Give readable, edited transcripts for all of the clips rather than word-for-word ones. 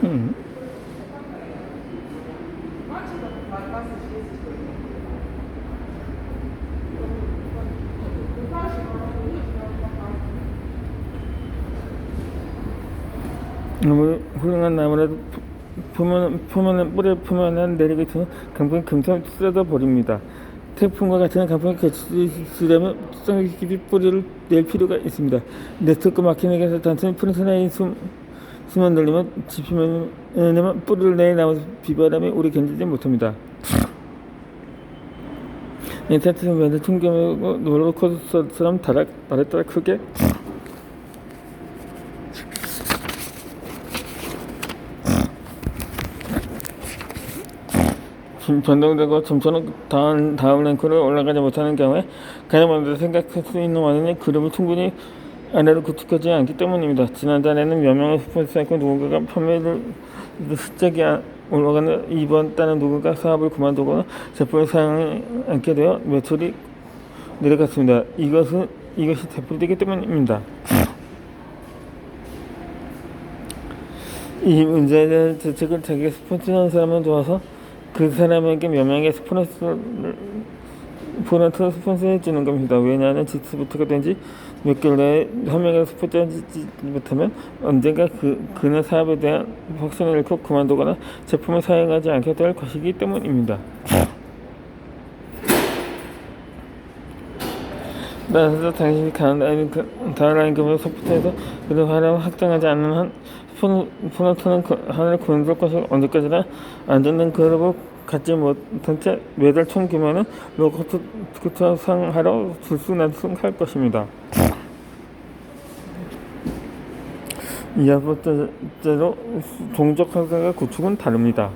음. 너무 훌륭한 나무라도 뿌리를 품어낸 내리게 되는 강풍이 금방 쓰러져 버립니다. 태풍과 같은 강풍이 개치려면 수정의 깊이 뿌리를 낼 필요가 있습니다. 네트워크 마케팅에서 단순히 프린트라인 수만 늘리면 지피면 뿌리를 내 나무 비바람이 오래 견디지 못합니다. 인터넷에서 맨날 충격하고 롤러코스터처럼 따라 크게 변동되고 점차는 다음 랭크로 올라가지 못하는 경우에 가장 먼저 생각할 수 있는 원인은 그룹을 충분히 아래로 구축하지 않기 때문입니다. 지난달에는 몇 명의 스폰서였고 누군가가 판매를 숫자가 올라가는 이번 달은 누군가 사업을 그만두거나 제품을 사용하지 않게 되어 매출이 내려갔습니다. 이것이 대표되기 때문입니다. 이 문제에 대한 대책을 자기가 스폰서하는 사람을 도와서 그 사람에게 몇 명의 스폰서해 주는 겁니다. 왜냐하면 지스부터가 된 지 몇 개월 내에 한 명의 스폰서하지 못하면 언젠가 그는 사업에 대한 확신을 잃고 그만두거나 제품을 사용하지 않게 될 것이기 때문입니다. 따라서 당신이 다른 금을 소프트에서 그런 활용을 확장하지 않는 한 폰트는 하나를 구현할 것이 언제까지나 안전한 그룹을 갖지 못한 채 매달 총 규모는 로커트 상하로 들쑥날쑥할 것입니다. 이와 번째로 동적 활성화 구축은 다릅니다.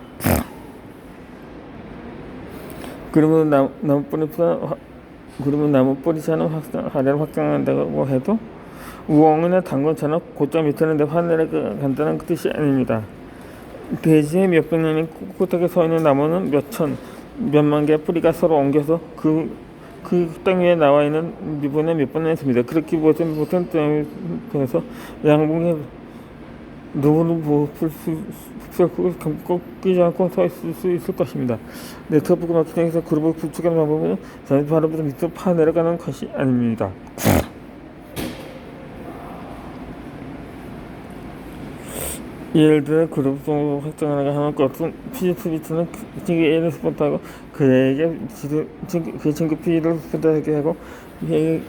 그러면 나무뿌리처럼 하려를 확장한다고 해도 우엉이나 당근처럼 곧장 밑에는 내 하늘에 간다는 뜻이 아닙니다. 대지에 몇백 년이 꿋꿋하게 서 있는 나무는 몇만 개의 뿌리가 서로 엉겨서 그 땅 위에 나와 있는 미분의 몇 번에 있습니다. 그렇게 못한 땅에서 양봉에 누구는 흡수하고 꺾이지 않고 서 있을 수 있을 것입니다. 네트워크 마케팅에서 그룹을 구축하는 방법은 바로부터 밑으로 파내려가는 것이 아닙니다. 예를 들어 그룹 정도 확장을 하는 것은 피지트비트는 친구 A를 스폰서하고 그에게 그 친구 B를 스폰서하게 하고 이게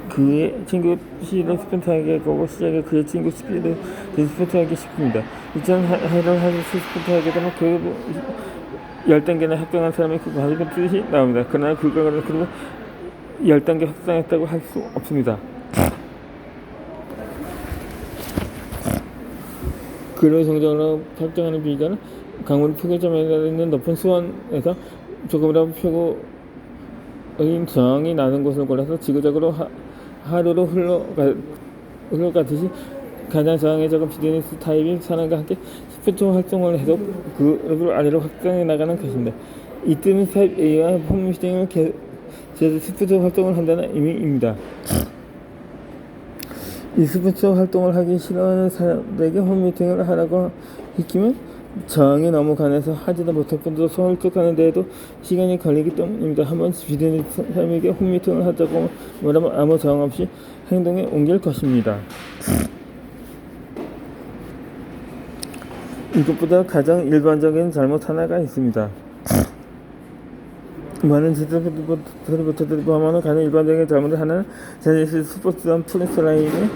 그의 친구 C를 스폰서하게 하고 시작에 그의 친구 B를 스폰서하기 쉽습니다. 이처럼 해를 하듯이 스폰서하게 되면 그 10단계나 확장한 사람이 그거 하는 뜻이 나옵니다. 그러나 그걸 10단계 확장했다고 할 수 없습니다. 그런 성장으로 확장하는 비결은 강물 표고점에 있는 높은 수온에서 조금이라도 표고의 저항이 나는 곳을 골라서 지그재그로 하루로 흘러가듯이 가장 저항에 적은 비즈니스 타입인 산업과 함께 스포츠 활동을 해서 그룹을 아래로 확장해 나가는 것입니다. 이 뜻은 타입 A와 홈미팅을 스포츠 활동을 한다는 의미입니다. 이 스포츠 활동을 하기 싫어하는 사람들에게 홈미팅을 하라고 시키면 저항이 너무 강해서 하지도 못할 뿐더러 설득하는 데에도 시간이 걸리기 때문입니다. 한번 비즈니스 사람에게 홈미팅을 하자고 말하면 아무 저항 없이 행동에 옮길 것입니다. 이것보다 가장 일반적인 잘못 하나가 있습니다. 많은 지도부터들이 포함하는 가장 일반적인 잘못을 하나는 자신의 스포츠한 프린스 라인에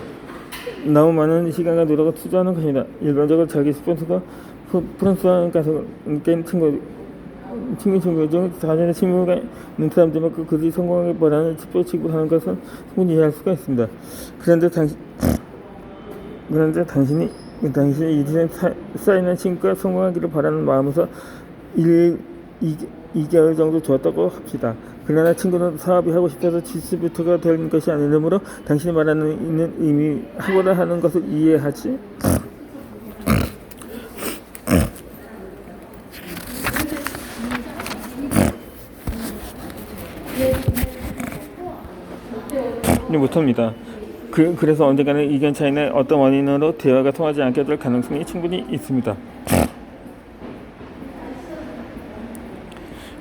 너무 많은 시간과 노력을 투자하는 것입니다. 일반적으로 자기 스폰서가 프린스와 가서 게임 친구 중 자신의 친구가 있는 사람들만 그들이 성공하기 바라는 스포츠를 하는 것은 충분히 이해할 수가 있습니다. 그런데 당신이 이들의 쌓이는 친구가 성공하기를 바라는 마음에서 2개월 정도 좋았다고 합시다. 그러나 친구는 사업이 하고 싶어서 디스트리뷰터가 될 것이 아니므로 당신이 말하는 있는 의미 하고자 하는 것을 이해하지. 못합니다. 그래서 언젠가는 의견 차이나 어떤 원인으로 대화가 통하지 않게 될 가능성이 충분히 있습니다.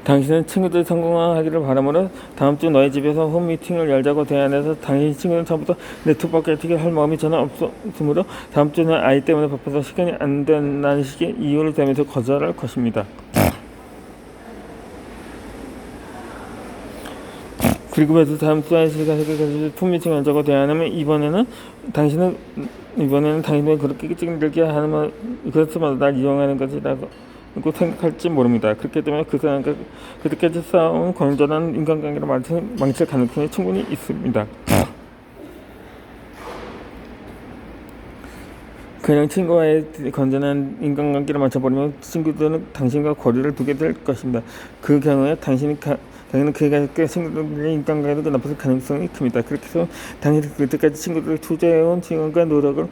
당신은 친구들이 성공하기를 바라므로 다음 주 너희 집에서 홈미팅을 열자고 제안해서 당신 친구는 처음부터 네트워크 마케팅을 할 마음이 전혀 없었으므로 다음 주는 아이 때문에 바빠서 시간이 안 된다는 식의 이유를 대면서 거절할 것입니다. 그리고 매주 다음 주 아이 시간에 홈미팅을 열자고 제안하면 이번에는 당신은 그렇게 찡들게 하는 말 그렇지만 날 이용하는 것이라고 생각할지 모릅니다. 그렇기 때문에 그 사람과 그때까지 쌓아온 건전한 인간관계를 망칠 가능성이 충분히 있습니다. 그냥 친구와의 건전한 인간관계를 맞춰버리면 친구들은 당신과 거리를 두게 될 것입니다. 그 경우에 당신은 그에게 친구들의 인간관계도 나빠질 가능성이 큽니다. 그렇게 해서 당신이 그때까지 친구들이 투자해온 시간과 노력을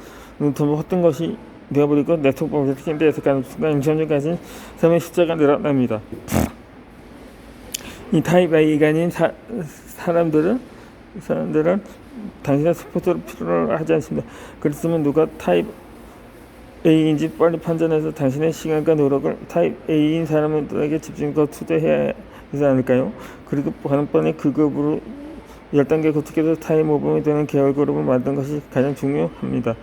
전부 헛된 것이 되어버리고 네트워크 마케팅에 대해서 관심을 가진 사람의 숫자가 늘어납니다. 이 타입 A가 아닌 사람들은 당신의 스포츠를 필요로 하지 않습니다. 그렇다면 누가 타입 A인지 빨리 판단해서 당신의 시간과 노력을 타입 A인 사람들에게 집중해서 투자해야 하지 않을까요? 그리고 다음번에 그 그룹으로 10단계 구축해서 타입 모범이 되는 계열 그룹을 만드는 것이 가장 중요합니다.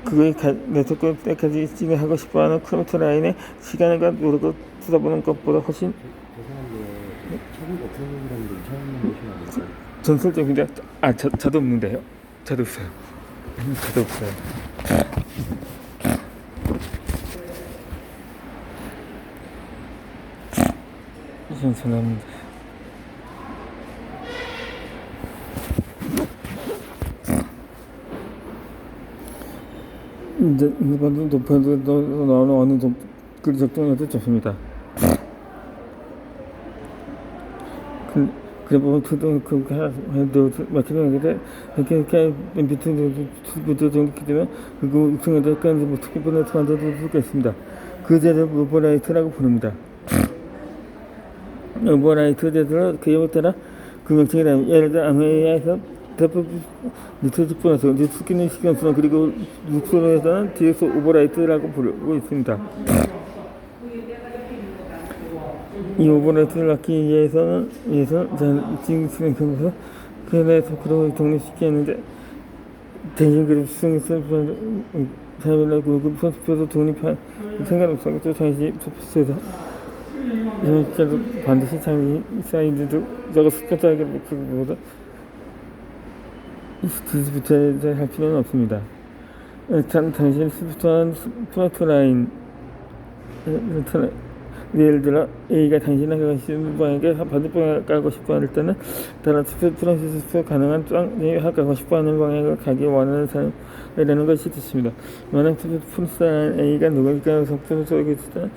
그의 네트워크 때까지 진행하고 싶어하는 크로트 라인에 시간과 노력을 쏟아보는 것보다 훨씬 전설적인데 저도 없는데요. 저도 없어요. 전설합니다. 이제 일반적으로 높여도 나오는 어느 글 적정해도 좋습니다. 그래 보면 그렇게 해도 마찬가지로 이렇게 비트 정도 되면 그거 육성에다 약간 뭐 특히 보내서 만들어줄 수가 있습니다. 그 제도를 오버라이트라고 부릅니다. 오버라이트 제도는 그에 따라 그 명칭이라면 예를 들어 아메리카에서 대표 니트로직 보너스, 스키는 시간 수나 그리고 육선에서는 DX 오버라이트라고 부르고 있습니다. 이 오버라이트를 낳기 위해서는 지금 시간 경우서 그 내에서 그런 독립시키게 했는데 대신 그룹 수행에서 자율로 그룹 선수표도 독립한 상관없어 또 당시 소프트에서 이런 시절도 반드시 장기 사이드도 저거 습관적인 목표보다 스부터에 할 필요는 없습니다. 당신 스부터한 플라트 라인 예를 들어 A가 당신이 가고 싶은 방에게 반대방에 가고 싶어 할 때는 다른 프랑시스 가능한 땅에 가고 싶어 하는 방향을 가기 원하는 사람이라는 것이 뜻입니다. 만약 프랑스 A가 누구니까 성품을 쏘고 있을 때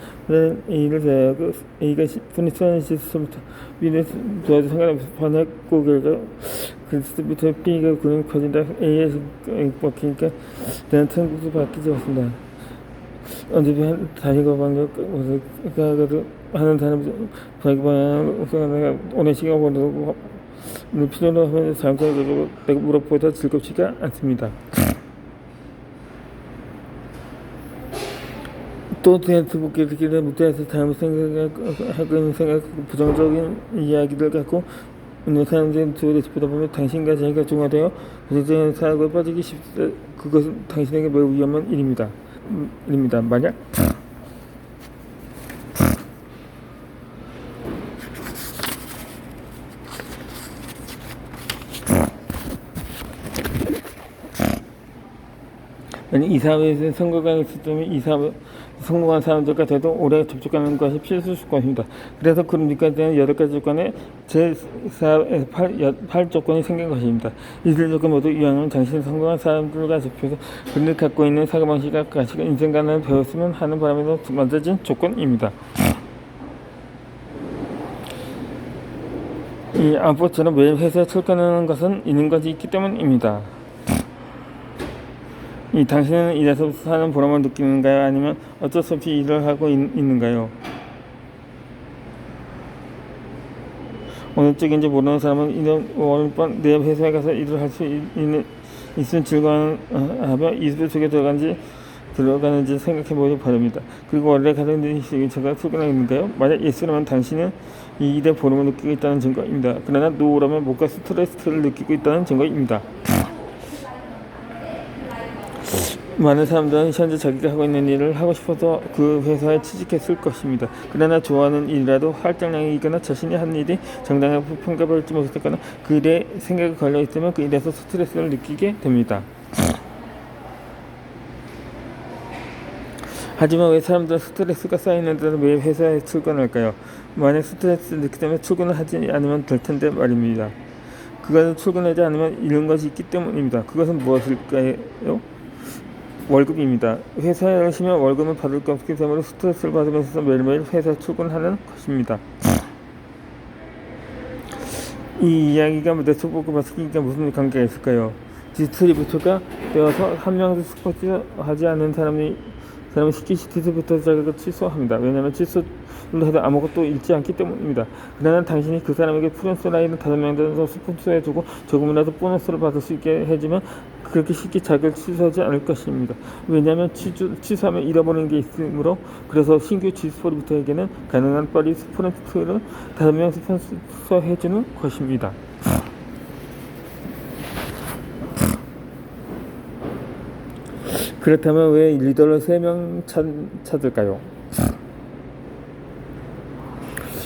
A를 제외하고 A가 프랑시스부터 B를 도와도 상관없이 반했고 결과 그리스부터 B가 그냥 커진다 A에서 바뀌니까 대한 천국도 바뀌지 않습니다. 언제든 자신과 관계가 하는 사람 자기 방향을 오랜 시간 보내고 필요로 하면 자연스럽게 내가 무엇보다 즐겁지가 않습니다. 또 네트워크에 무대에서 잘못 생각하고 있는 부정적인 이야기를 갖고 있는 사람들은 두어를 보다 보면 당신과 자기가 중화되어 부정적인 사고에 빠지기 쉽다. 그것은 당신에게 매우 위험한 일입니다. 만약 이 사회에서 선거가 있었다면 이 사회 성공한 사람들과 더더 오래 접촉하는 것이 필수일 것입니다. 그래서 그룹니까 대한 8가지 조건에 제8 조건이 생긴 것입니다. 이들 조건 모두 이왕은 당신이 성공한 사람들과 접촉해서 그들이 갖고 있는 사고방식과 가치가 인생관을 배웠으면 하는 바람에서 만들어진 조건입니다. 이 안보처럼 매일 회사에 출근하는 것은 있는 것이 있기 때문입니다. 당신은 일해서 사는 보람을 느끼는가요? 아니면 어쩔 수 없이 일을 하고 있는가요? 어느 쪽인지 모르는 사람은 이런 월번 내 회사에 가서 일을 할 수 있으면 즐거워하며 이불 속에 들어가는지 생각해 보기 바랍니다. 그리고 원래 가장 느끼는 제가 출근하는데요. 만약 예스라면 당신은 이 일에 보람을 느끼고 있다는 증거입니다. 그러나 노라면 뭔가 스트레스를 느끼고 있다는 증거입니다. 많은 사람들은 현재 자기가 하고 있는 일을 하고 싶어서 그 회사에 취직했을 것입니다. 그러나 좋아하는 일이라도 할당량이거나 자신이 한 일이 정당하고 평가받지 못했거나 그 일에 생각이 걸려 있으면 그 일에서 스트레스를 느끼게 됩니다. 하지만 왜 사람들은 스트레스가 쌓이는데도 매일 회사에 출근할까요? 만약 스트레스를 느끼기 때문에 출근을 하지 않으면 될 텐데 말입니다. 그것은 출근하지 않으면 잃은 것이 있기 때문입니다. 그것은 무엇일까요? 월급입니다. 회사에 열심히 월급을 받을 것 없기 때문에 스트레스를 받으면서 매일매일 회사에 출근하는 것입니다. 이 이야기가 네트워크 마케팅과 무슨 관계가 있을까요? 디스트리뷰터가 되어서 한 명도 스포츠하지 않는 사람이 쉽게 디스트리뷰터 자격을 취소합니다. 왜냐하면 취소를 해도 아무것도 잃지 않기 때문입니다. 그러나 당신이 그 사람에게 프랜스 라인을 5명 정도 스폰서해주고 조금이라도 보너스를 받을 수 있게 해주면 그렇게 쉽게 자격을 취소하지 않을 것입니다. 왜냐하면 취소하면 잃어버리는 게 있으므로. 그래서 신규 디스트리뷰터에게는 가능한 빨리 스폰서를 5명 스폰서해주는 것입니다. 그렇다면 왜 리더를 3명 찾을까요?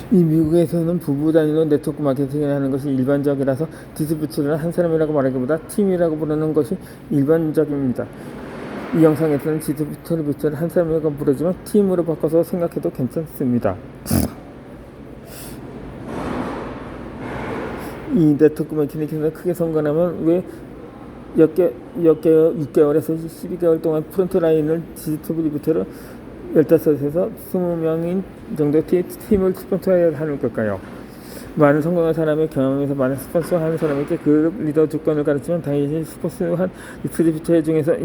이 미국에서는 부부 단위로 네트워크 마케팅을 하는 것이 일반적이라서 디스트리뷰터를 한 사람이라고 말하기보다 팀이라고 부르는 것이 일반적입니다. 이 영상에서는 디스트리뷰터를 한 사람이라고 부르지만 팀으로 바꿔서 생각해도 괜찮습니다. 이 네트워크 마케팅에서 크게 성공하면 왜 6개월에서 12개월 동안 프론트 라인을 디스트리뷰터를 15에서 20명인 정도의 팀을 스폰서해야 하는 걸까요? 많은 성공한 사람의 경험에서 많은 스폰서하는 사람에게 그 리더 조건을 가르치면 당연히 스폰서한 디스트리뷰터 중에서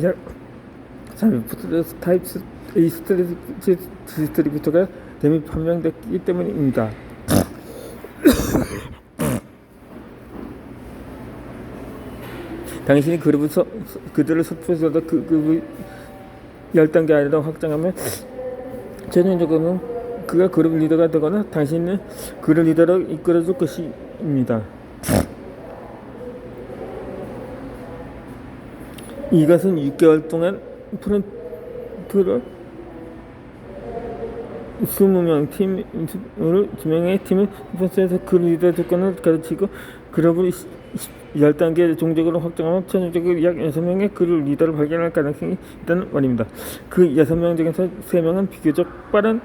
디스트리뷰터가 대미 판명됐기 때문입니다. 당신이 그들을 스폰서해서 그 10단계 아래로 확장하면 최종적으로는 그가 그룹 리더가 되거나 당신은 그룹 리더로 이끌어줄 것입니다. 이것은 6개월 동안 프론트를 20명 팀으로 2명의 팀을 스폰서해서 그룹 리더 조건을 가르치고 그룹을 10단계 종족으로 확장하면 최종적으로 약 6명의 그룹 리더를 발견할 가능성이 있다는 말입니다. 그 6명 중에서 3명은 비교적 빠른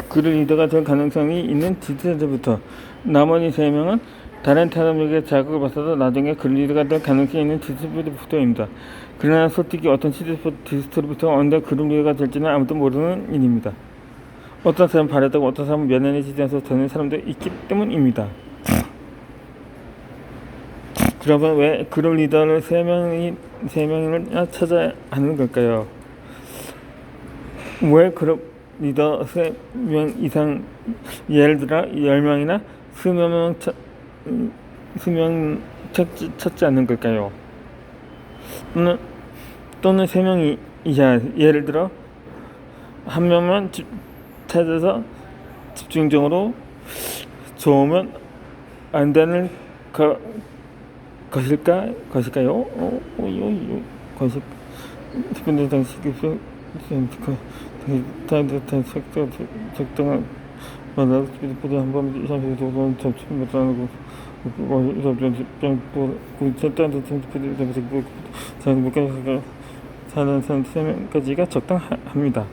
그룹 리더가 될 가능성이 있는 디스트리뷰터, 나머지 3명은 다른 사람에게 자극을 받아도 나중에 그룹 리더가 될 가능성이 있는 디스트리뷰터입니다. 그러나 솔직히 어떤 디스트리뷰터가 언제 그룹 리더가 될지는 아무도 모르는 일입니다. 어떤 사람은 바랬다고 어떤 사람은 면연해지지 않아서 되는 사람도 있기 때문입니다. 그러면 왜 그룹 리더를 3명이나 찾아야 하는 걸까요? 왜 그룹 리더 3명 이상, 예를 들어 10명이나 20명 찾지 않는 걸까요? 또는 3명 이하, 예를 들어 1명만 찾아서 집중적으로 좋으면 안 되는 것일까요? 적당한 스피드보드 한번 이상 도전 접촉 못하는 거 사는 3명까지가 적당합니다.